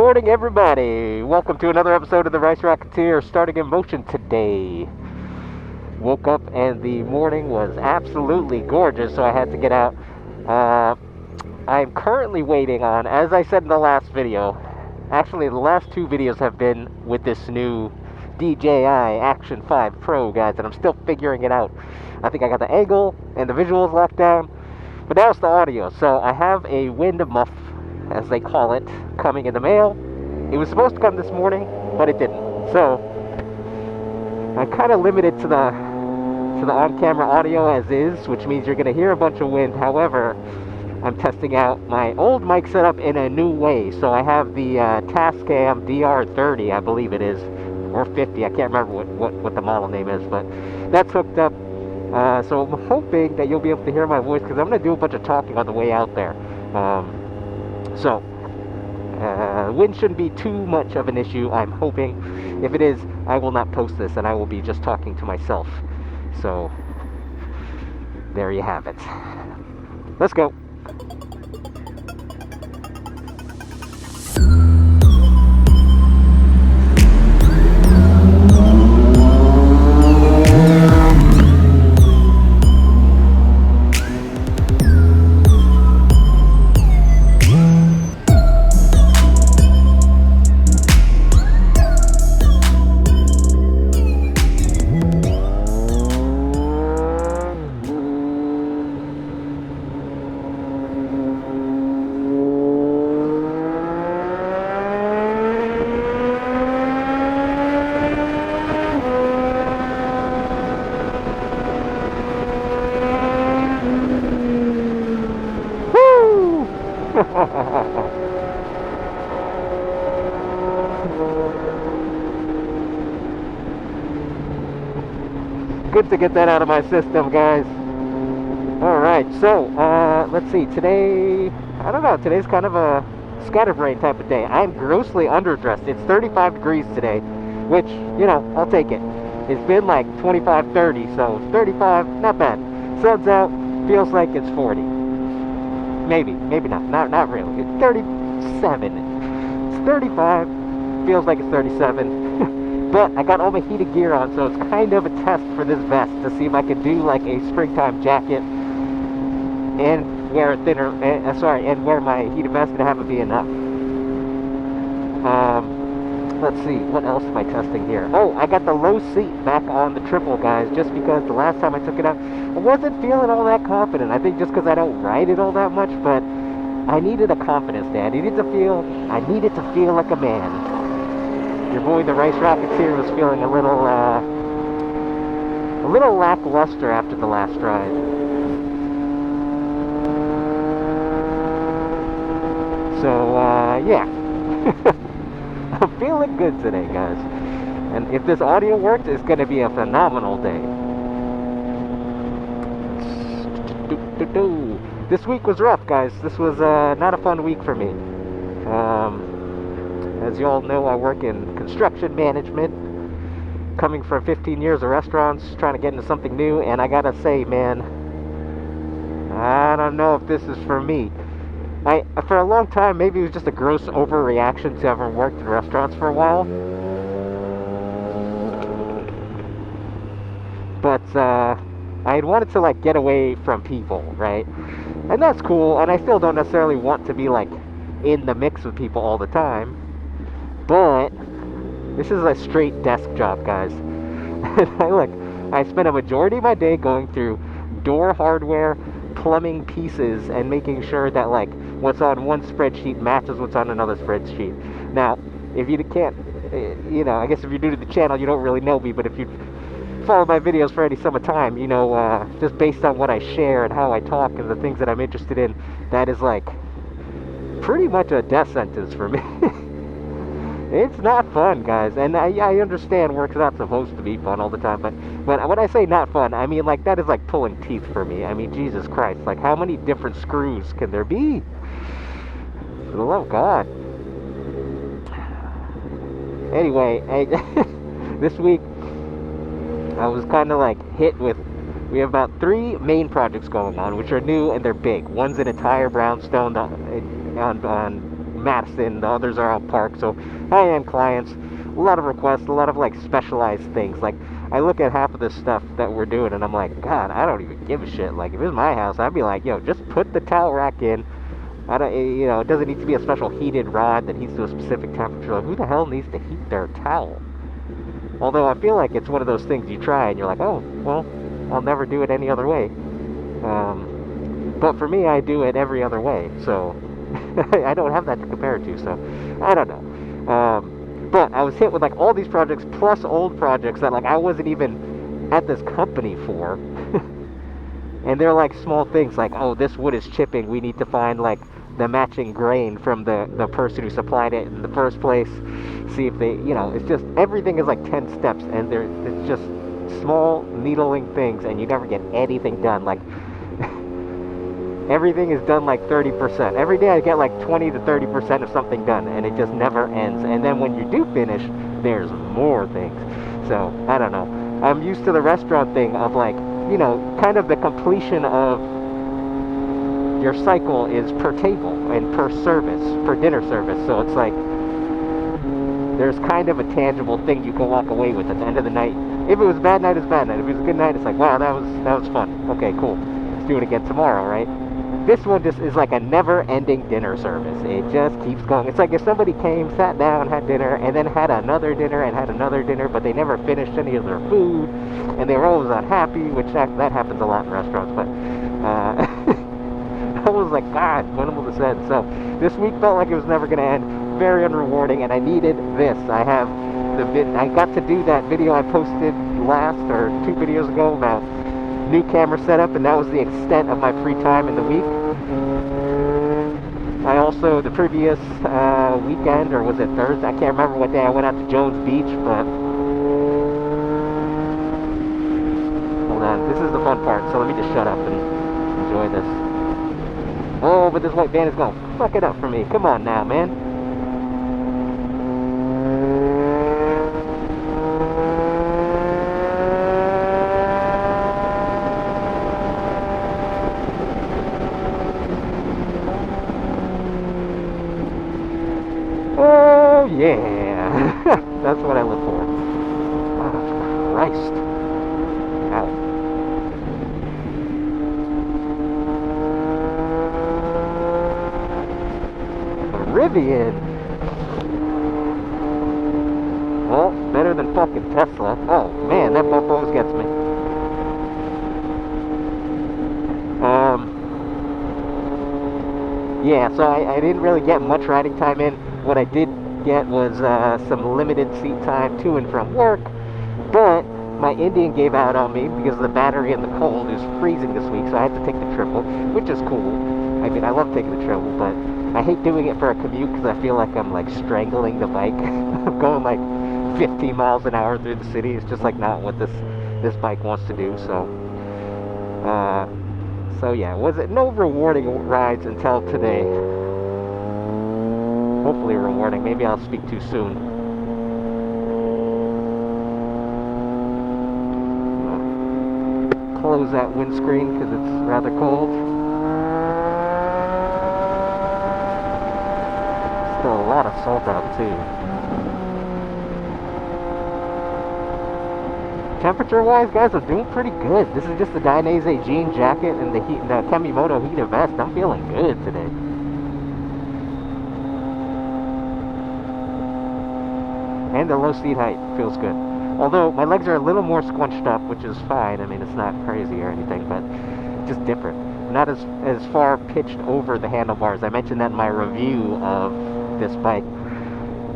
morning, everybody. Welcome to another episode of the Rocketeer starting in motion today. Woke up and the morning was absolutely gorgeous, so I had to get out. I'm currently waiting on, as I said in the last video, actually the last two videos have been with this new DJI Action 5 Pro, guys, and I'm still figuring it out. I think I got the angle and the visuals locked down, but now it's the audio. So I have a wind muff, as they call it, coming in the mail. It was supposed to come this morning, but it didn't. So I'm kind of limited to the on-camera audio as is, which means you're going to hear a bunch of wind. However, I'm testing out my old mic setup in a new way. So I have the Tascam DR-30, I believe it is, or 50. I can't remember what the model name is, but that's hooked up. So I'm hoping that you'll be able to hear my voice, because I'm going to do a bunch of talking on the way out there. Wind shouldn't be too much of an issue, I'm hoping. If it is, I will not post this, and I will be just talking to myself. So, there you have it. Let's go. Good to get that out of my system, guys. Alright, so, let's see. Today, I don't know, today's kind of a scatterbrain type of day. I'm grossly underdressed. It's 35 degrees today, which, you know, I'll take it. It's been like 25, 30, so 35, not bad. Sun's out, feels like it's 40. Maybe not. Not really. It's 37. It's 35, feels like it's 37. But I got all my heated gear on, so it's kind of a test for this vest to see if I can do like a springtime jacket and wear a thinner, and wear my heated vest and have it be enough. Let's see, what else am I testing here? Oh, I got the low seat back on the triple, guys, just because the last time I took it out, I wasn't feeling all that confident. I think just because I don't ride it all that much, but I needed a confidence day. I needed to feel like a man. Your boy, the Rice Rocketeer, was feeling a little lackluster after the last ride. So, yeah. I'm feeling good today, guys. And if this audio works, it's going to be a phenomenal day. This week was rough, guys. This was not a fun week for me. As you all know, I work in construction management, coming from 15 years of restaurants, trying to get into something new, and I gotta say, man, I don't know if this is for me. For a long time, maybe it was just a gross overreaction to having worked in restaurants for a while, but I had wanted to, like, get away from people, right? And that's cool, and I still don't necessarily want to be, like, in the mix with people all the time. But this is a straight desk job, guys. And I spend a majority of my day going through door hardware, plumbing pieces, and making sure that, like, what's on one spreadsheet matches what's on another spreadsheet. Now, if you can't, you know, I guess if you're new to the channel, you don't really know me, but if you follow my videos for any summer time, you know, just based on what I share and how I talk and the things that I'm interested in, that is, like, pretty much a death sentence for me. It's not fun, guys, and I understand work's not supposed to be fun all the time, but when I say not fun, I mean, like, that is like pulling teeth for me. I mean, Jesus Christ, like, how many different screws can there be? For the love of God. Anyway, this week, I was kind of, like, hit with, we have about 3 main projects going on, which are new and they're big. One's an entire brownstone on Madison, the others are on Park. So high-end clients, a lot of requests, a lot of like specialized things. Like I look at half of this stuff that we're doing and I'm like, God, I don't even give a shit. Like if it was my house, I'd be like, yo, just put the towel rack in. I don't, you know, it doesn't need to be a special heated rod that heats to a specific temperature. Like, who the hell needs to heat their towel? Although I feel like it's one of those things you try and you're like, oh, well, I'll never do it any other way. But for me, I do it every other way, so I don't have that to compare it to, so I don't know. But I was hit with like all these projects plus old projects that like I wasn't even at this company for. And they're like small things like, oh, this wood is chipping, we need to find like the matching grain from the person who supplied it in the first place. See if they, you know, it's just, everything is like 10 steps, and it's just small needling things, and you never get anything done. Like, everything is done like 30%. Every day I get like 20 to 30% of something done, and it just never ends. And then when you do finish, there's more things. So, I don't know. I'm used to the restaurant thing of like, you know, kind of the completion of your cycle is per table and per service, per dinner service. So it's like there's kind of a tangible thing you can walk away with at the end of the night. If it was a bad night, it's a bad night. If it was a good night, it's like, wow, that was fun. Okay, cool. Let's do it again tomorrow, right? This one just is like a never-ending dinner service. It just keeps going. It's like if somebody came, sat down, had dinner, and then had another dinner and had another dinner, but they never finished any of their food, and they were always unhappy, which that happens a lot in restaurants, but I was like, God, when will this end? So this week felt like it was never going to end. Very unrewarding, and I needed this. I have I got to do that video I posted last or 2 videos ago about new camera setup, and that was the extent of my free time in the week. I also, the previous weekend, or was it Thursday? I can't remember what day I went out to Jones Beach, but hold on, this is the fun part, so let me just shut up and enjoy this. Oh, but this white van is going to fuck it up for me. Come on now, man. Oh, yeah. That's what I live for. Oh, Christ. Ow. Rev'it. Well, better than fucking Tesla. Oh man, that bump always gets me. Yeah, so I didn't really get much riding time in. What I did get was some limited seat time to and from work, but my Indian gave out on me because the battery in the cold is freezing this week, so I had to take the triple, which is cool. I mean, I love taking the triple, but I hate doing it for a commute because I feel like I'm like strangling the bike. I'm going like 15 miles an hour through the city. It's just like not what this bike wants to do. So yeah, was it no rewarding rides until today? Hopefully rewarding. Maybe I'll speak too soon. Close that windscreen because it's rather cold. Still a lot of salt out too. Temperature wise, guys, I'm doing pretty good. This is just the Dainese jean jacket and the Kemimoto heater vest. I'm feeling good today. And the low seat height feels good. Although my legs are a little more squunched up, which is fine. I mean, it's not crazy or anything, but just different. Not as far pitched over the handlebars. I mentioned that in my review of this bike.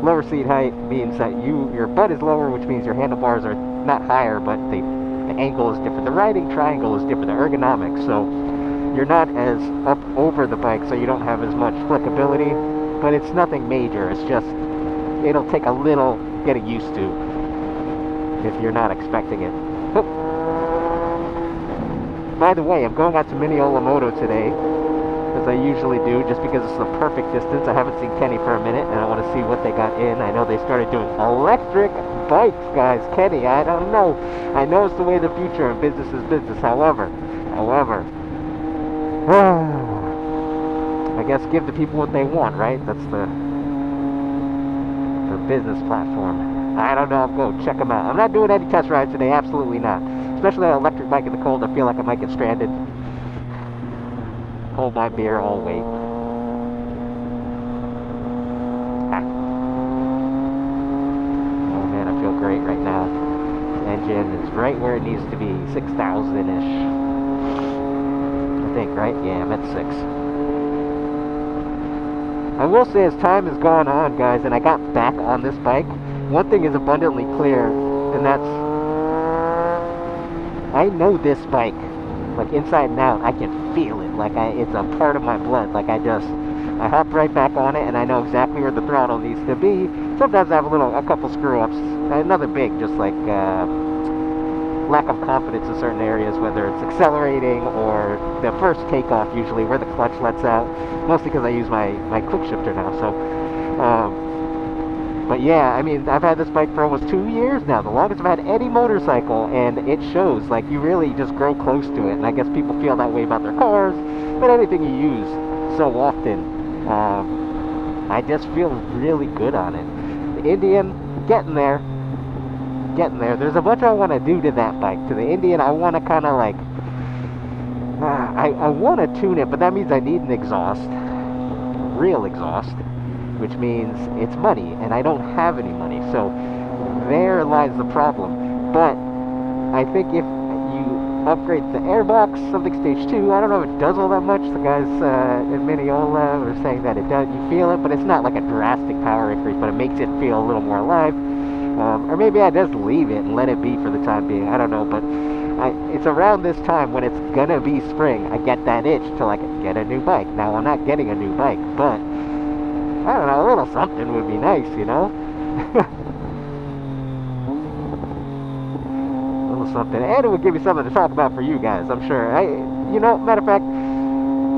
Lower seat height means that your butt is lower, which means your handlebars are not higher, but the angle is different. The riding triangle is different, the ergonomics, so you're not as up over the bike, so you don't have as much flickability, but it's nothing major. It's just, it'll take a little getting used to if you're not expecting it. By the way, I'm going out to Mineola Moto today, as I usually do, just because it's the perfect distance. I haven't seen Kenny for a minute, and I want to see what they got in. I know they started doing electric bikes, guys. Kenny, I don't know. I know it's the way of the future, and business is business. However, I guess give the people what they want, right? That's the business platform. I don't know, I'll go check them out. I'm not doing any test rides today, absolutely not. Especially an electric bike in the cold, I feel like I might get stranded. Hold my beer, I'll wait. Oh man, I feel great right now. The engine is right where it needs to be, 6,000-ish. I think, right? Yeah, I'm at 6. I will say, as time has gone on, guys, and I got back on this bike, one thing is abundantly clear, and that's, I know this bike, like inside and out. I can feel it, like it's a part of my blood. Like I hop right back on it, and I know exactly where the throttle needs to be. Sometimes I have a couple screw-ups, nothing big, just like lack of confidence in certain areas, whether it's accelerating or the first takeoff, usually where the clutch lets out, mostly because I use my quick shifter now. So but yeah, I mean, I've had this bike for almost 2 years now, the longest I've had any motorcycle, and it shows. Like, you really just grow close to it, and I guess people feel that way about their cars, but anything you use so often, I just feel really good on it. The Indian, getting there. There's a bunch I want to do to that bike. To the Indian, I want to kind of like, I want to tune it, but that means I need an exhaust, real exhaust, which means it's money, and I don't have any money, so there lies the problem. But I think if you upgrade the airbox, something stage 2, I don't know if it does all that much. The guys in Mineola were saying that it does, you feel it, but it's not like a drastic power increase, but it makes it feel a little more alive. Or maybe I just leave it and let it be for the time being, I don't know, but it's around this time when it's gonna be spring, I get that itch to like get a new bike. Now, I'm not getting a new bike, but I don't know, a little something would be nice, you know? A little something. And it would give you something to talk about for you guys, I'm sure. You know, matter of fact,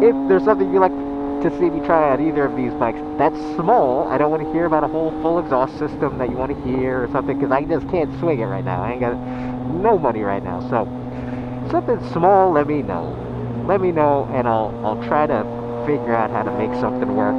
if there's something you like to see me try out either of these bikes that's small, I don't want to hear about a whole full exhaust system that you want to hear or something, because I just can't swing it right now. I ain't got no money right now. So, something small, let me know. Let me know, and I'll try to figure out how to make something work.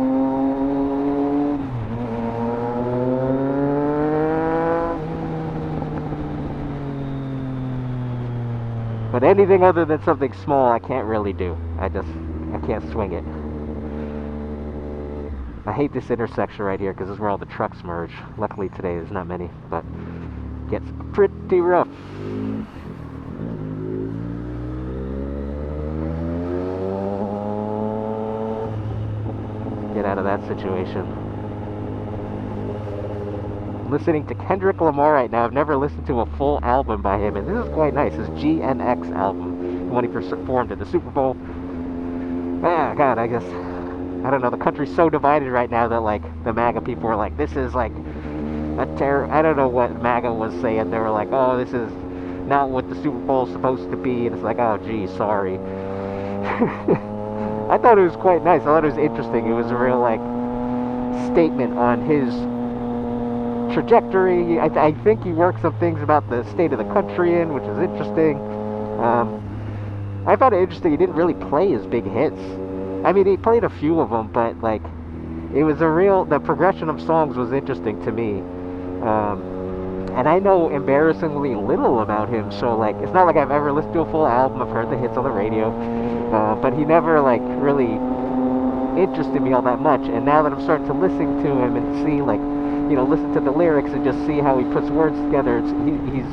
But anything other than something small, I can't really do. I can't swing it. I hate this intersection right here, because this is where all the trucks merge. Luckily today there's not many, but it gets pretty rough. Get out of that situation. Listening to Kendrick Lamar right now. I've never listened to a full album by him, and this is quite nice. His GNX album, the one he performed at the Super Bowl. Ah, God, I guess, I don't know, the country's so divided right now that, like, the MAGA people were like, this is, like, a terror. I don't know what MAGA was saying. They were like, oh, this is not what the Super Bowl is supposed to be, and it's like, oh, gee, sorry. I thought it was quite nice. I thought it was interesting. It was a real, like, statement on his trajectory. I think he worked some things about the state of the country in, which is interesting. I found it interesting he didn't really play his big hits. I mean, he played a few of them, but like, it was the progression of songs was interesting to me. And I know embarrassingly little about him, so like, it's not like I've ever listened to a full album. I've heard the hits on the radio, but he never like really interested me all that much. And now that I'm starting to listen to him and see, like, you know, listen to the lyrics and just see how he puts words together, he's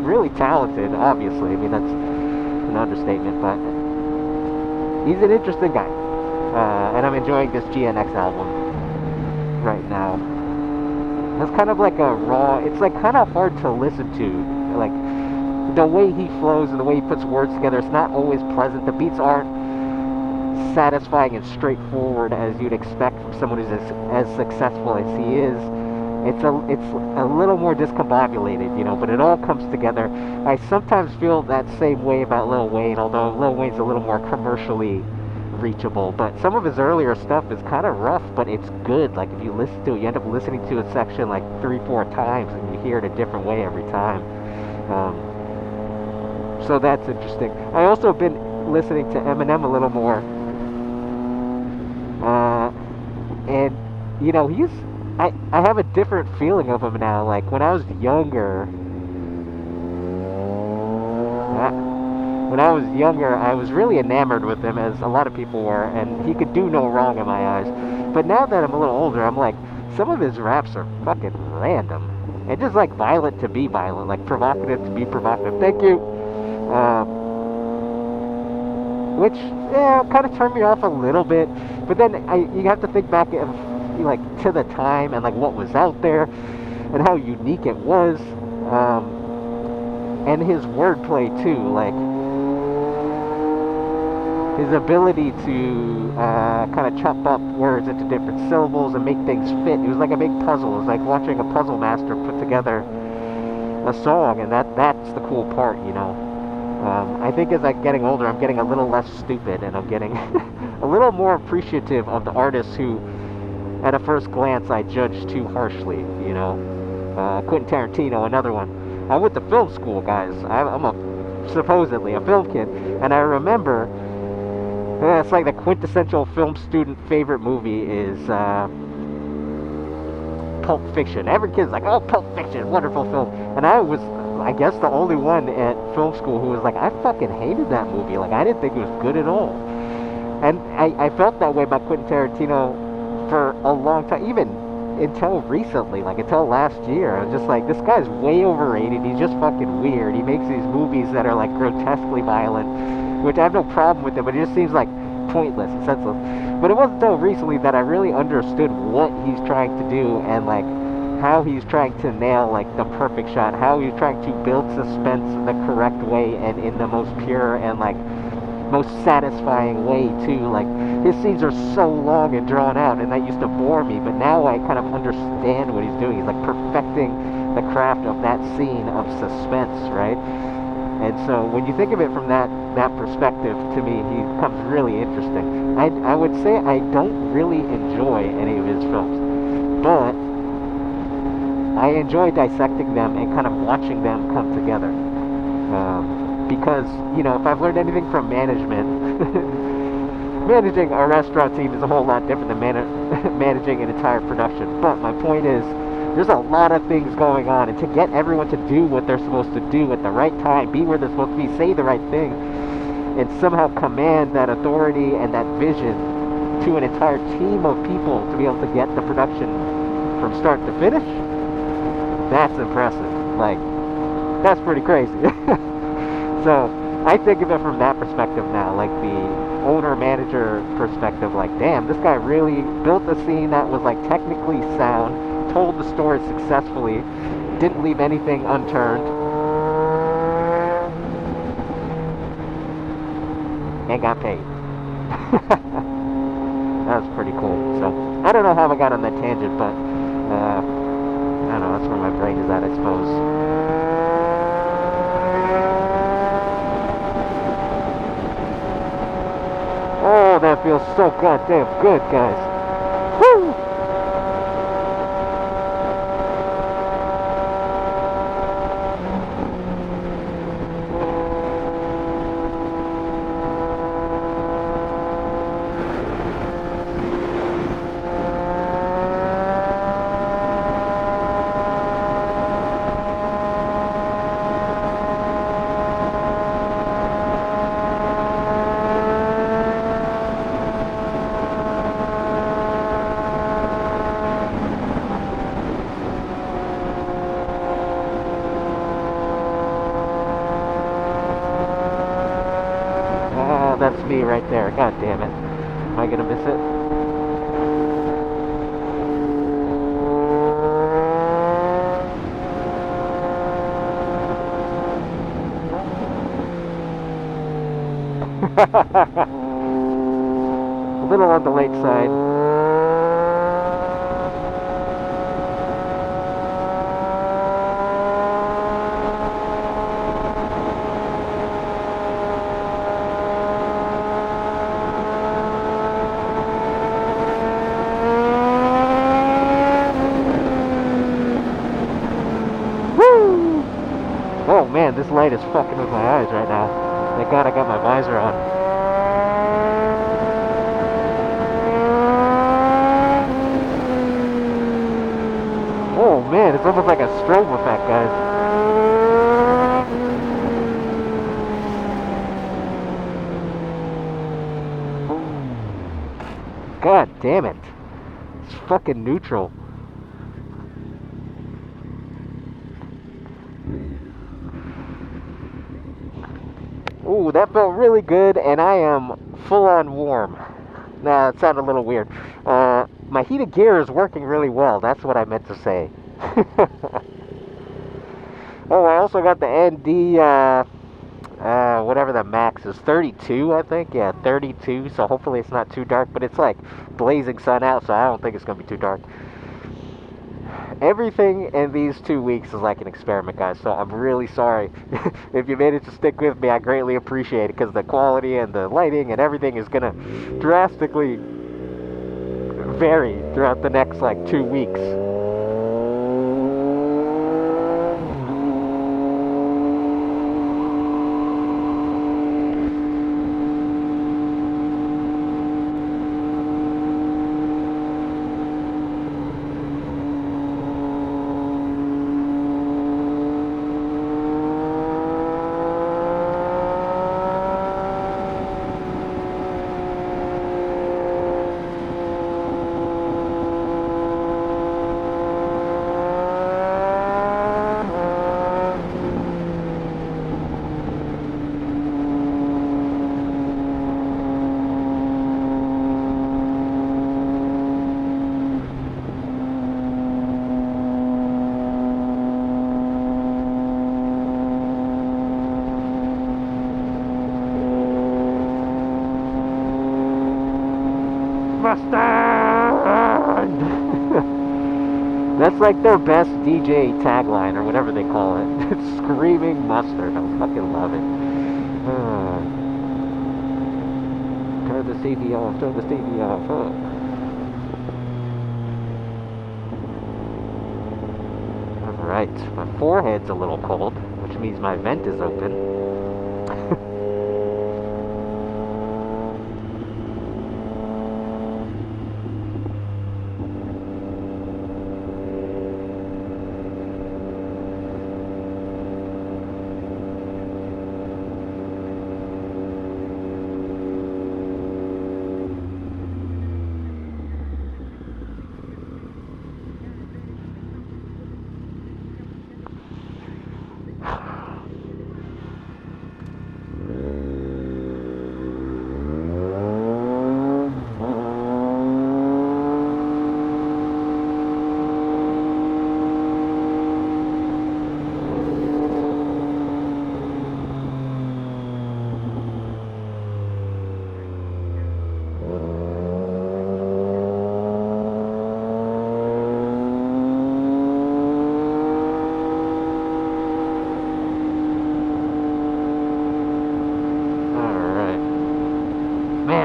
really talented, obviously. I mean, that's an understatement, but he's an interesting guy. And I'm enjoying this GNX album right now. It's kind of like a raw, it's like kind of hard to listen to. Like, the way he flows and the way he puts words together, it's not always pleasant. The beats aren't satisfying and straightforward as you'd expect from someone who's as successful as he is. It's a little more discombobulated, you know, but it all comes together. I sometimes feel that same way about Lil Wayne, although Lil Wayne's a little more commercially reachable. But some of his earlier stuff is kind of rough, but it's good. Like, if you listen to it, you end up listening to a section like 3-4 times, and you hear it a different way every time. So that's interesting. I also have been listening to Eminem a little more. And, you know, I have a different feeling of him now. Like, when I was younger, I was really enamored with him, as a lot of people were, and he could do no wrong in my eyes. But now that I'm a little older, I'm like, some of his raps are fucking random. And just, like, violent to be violent, like, provocative to be provocative. Thank you. Which, yeah, kind of turned me off a little bit. But then you have to think back of, like, to the time and, like, what was out there and how unique it was. And his wordplay, too, like, his ability to kind of chop up words into different syllables and make things fit. It was like a big puzzle. It was like watching a puzzle master put together a song, and that's the cool part, you know. I think as I'm getting older, I'm getting a little less stupid, and I'm getting a little more appreciative of the artists who, at a first glance, I judge too harshly, you know. Quentin Tarantino, another one. I went to film school, guys. I'm supposedly a film kid, and I remember, it's like the quintessential film student favorite movie is Pulp Fiction. Every kid's like, oh, Pulp Fiction, wonderful film. And I was, I guess, the only one at film school who was like, I fucking hated that movie. Like, I didn't think it was good at all. And I felt that way about Quentin Tarantino for a long time, even until recently, like until last year. I was just like, this guy's way overrated. He's just fucking weird. He makes these movies that are like grotesquely violent, which I have no problem with them, but it just seems like pointless and senseless. But it wasn't until recently that I really understood what he's trying to do, and like how he's trying to nail like the perfect shot, how he's trying to build suspense the correct way and in the most pure and like most satisfying way too. Like, his scenes are so long and drawn out, and that used to bore me, but now I kind of understand what he's doing. He's like perfecting the craft of that scene of suspense, right? And so when you think of it from that perspective, to me, he becomes really interesting. I would say I don't really enjoy any of his films, but I enjoy dissecting them and kind of watching them come together. Because, you know, if I've learned anything from management, managing a restaurant team is a whole lot different than managing an entire production. But my point is, there's a lot of things going on, and to get everyone to do what they're supposed to do at the right time, be where they're supposed to be, say the right thing, and somehow command that authority and that vision to an entire team of people to be able to get the production from start to finish, that's impressive. Like, that's pretty crazy. So I think of it from that perspective now, like the owner-manager perspective. Like, damn, this guy really built a scene that was like technically sound, told the story successfully, didn't leave anything unturned, and got paid. That was pretty cool. So I don't know how I got on that tangent, but I don't know, that's where my brain is at, I suppose. Oh, that feels so goddamn good, guys. Woo! That's me right there. God damn it. Am I gonna miss it? A little on the late side. Oh man, this light is fucking with my eyes right now. Thank God I got my visor on. man, it's almost like a strobe effect, guys. God damn it. It's fucking neutral. Ooh, that felt really good, and I am full on warm. Nah, it sounded a little weird. My heated gear is working really well. That's what I meant to say. Oh, I also got the ND, whatever the max is, 32, I think. Yeah, 32, so hopefully it's not too dark, but it's like blazing sun out, so I don't think it's going to be too dark. Everything in these 2 weeks is like an experiment, guys, so I'm really sorry. If you managed to stick with me, I greatly appreciate it, because the quality and the lighting and everything is going to drastically vary throughout the next, like, 2 weeks. That's like their best DJ tagline, or whatever they call it. It's Screaming Mustard. I fucking love it. Turn the CD off, turn the CD off. Alright, my forehead's a little cold, which means my vent is open.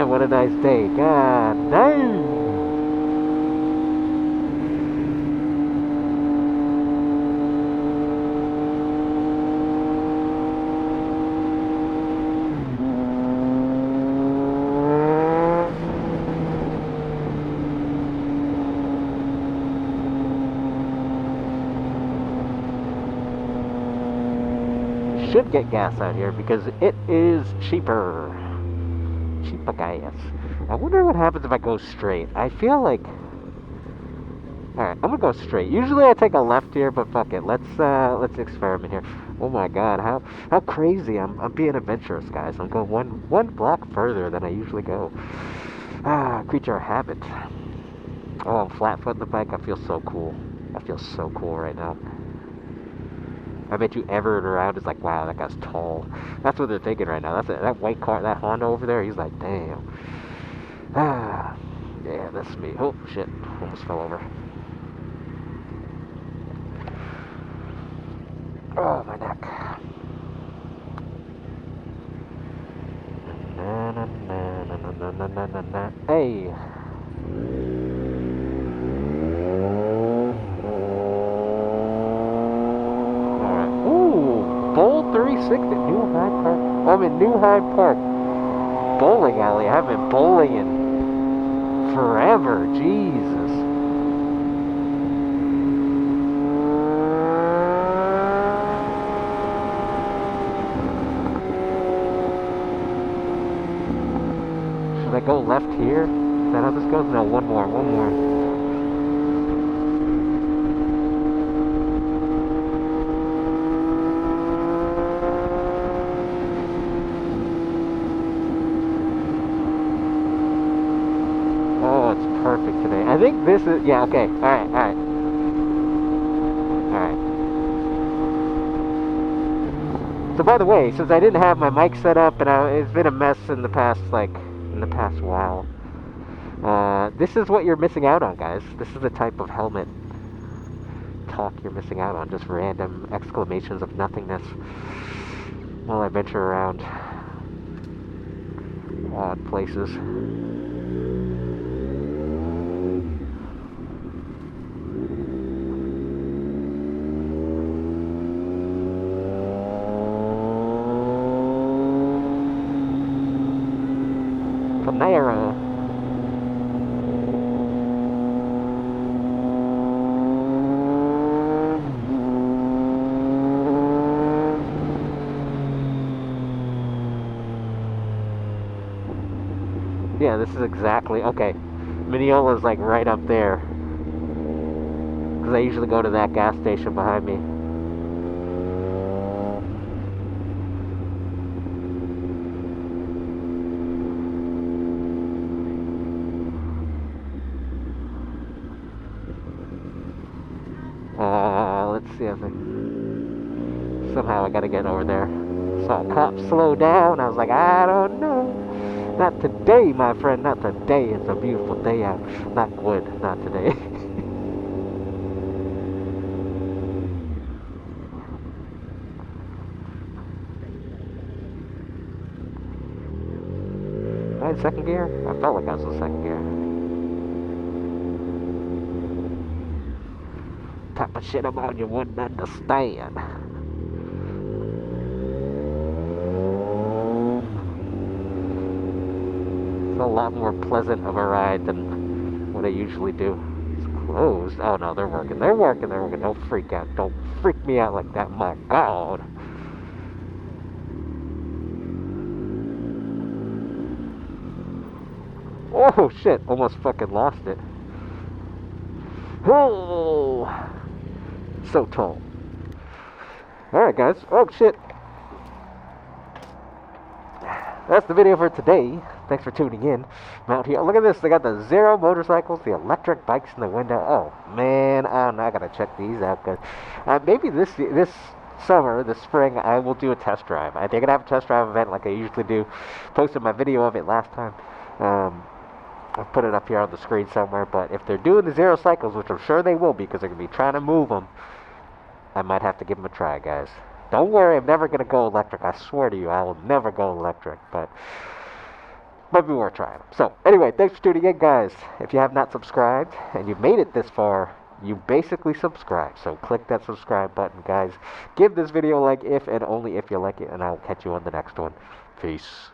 What a nice day. God dang. Should get gas out here because it is cheaper. Cheaper gas. I wonder what happens if I go straight. I feel like... Alright, I'm gonna go straight. Usually I take a left here, but fuck it. Let's experiment here. Oh my god, how crazy. I'm being adventurous, guys. I'm going one block further than I usually go. Creature of habit. Oh, I'm flat-footing the bike. I feel so cool. I feel so cool right now. I bet you Everett around is like, wow, that guy's tall. That's what they're thinking right now. That white car, that Honda over there, he's like, damn. Yeah, that's me. Oh, shit. Almost fell over. Oh, my neck. Na, na, na, na, na, na, na, na, na. Hey. Bowl 360, New Hyde Park. I'm in New Hyde Park bowling alley. I haven't been bowling in forever. Jesus. Should I go left here? Is that how this goes? No, one more. Oh, it's perfect today. I think this is, yeah, okay. Alright. So by the way, since I didn't have my mic set up, and it's been a mess in the past while, this is what you're missing out on, guys. This is the type of helmet talk you're missing out on. Just random exclamations of nothingness while I venture around odd places. Panera. Yeah, this is exactly, okay. Mineola's like right up there. Because I usually go to that gas station behind me. Let's see, I think somehow I gotta get over there. Saw a cop slow down. I was like, I don't know. Not today, my friend, not today. It's a beautiful day out. Not good, not today. Am I in second gear? I felt like I was in second gear. Type of shit about you wouldn't understand. It's a lot more pleasant of a ride than what I usually do. It's closed. Oh no, they're working. Don't freak out. Don't freak me out like that, my God. Oh shit, almost fucking lost it. Oh, so tall. Alright guys, oh shit. That's the video for today. Thanks for tuning in. I'm out here. Look at this. They got the Zero motorcycles, the electric bikes in the window. Oh man, I gotta check these out, guys. Maybe this summer, this spring, I will do a test drive. I think I'm gonna have a test drive event like I usually do. Posted my video of it last time. I'll put it up here on the screen somewhere. But if they're doing the Zero cycles, which I'm sure they will be, because they're gonna be trying to move them, I might have to give them a try, guys. Don't worry, I'm never gonna go electric. I swear to you, I will never go electric. But maybe we're trying. So, anyway, thanks for tuning in, guys. If you have not subscribed, and you've made it this far, you basically subscribe. So, click that subscribe button, guys. Give this video a like if and only if you like it, and I'll catch you on the next one. Peace.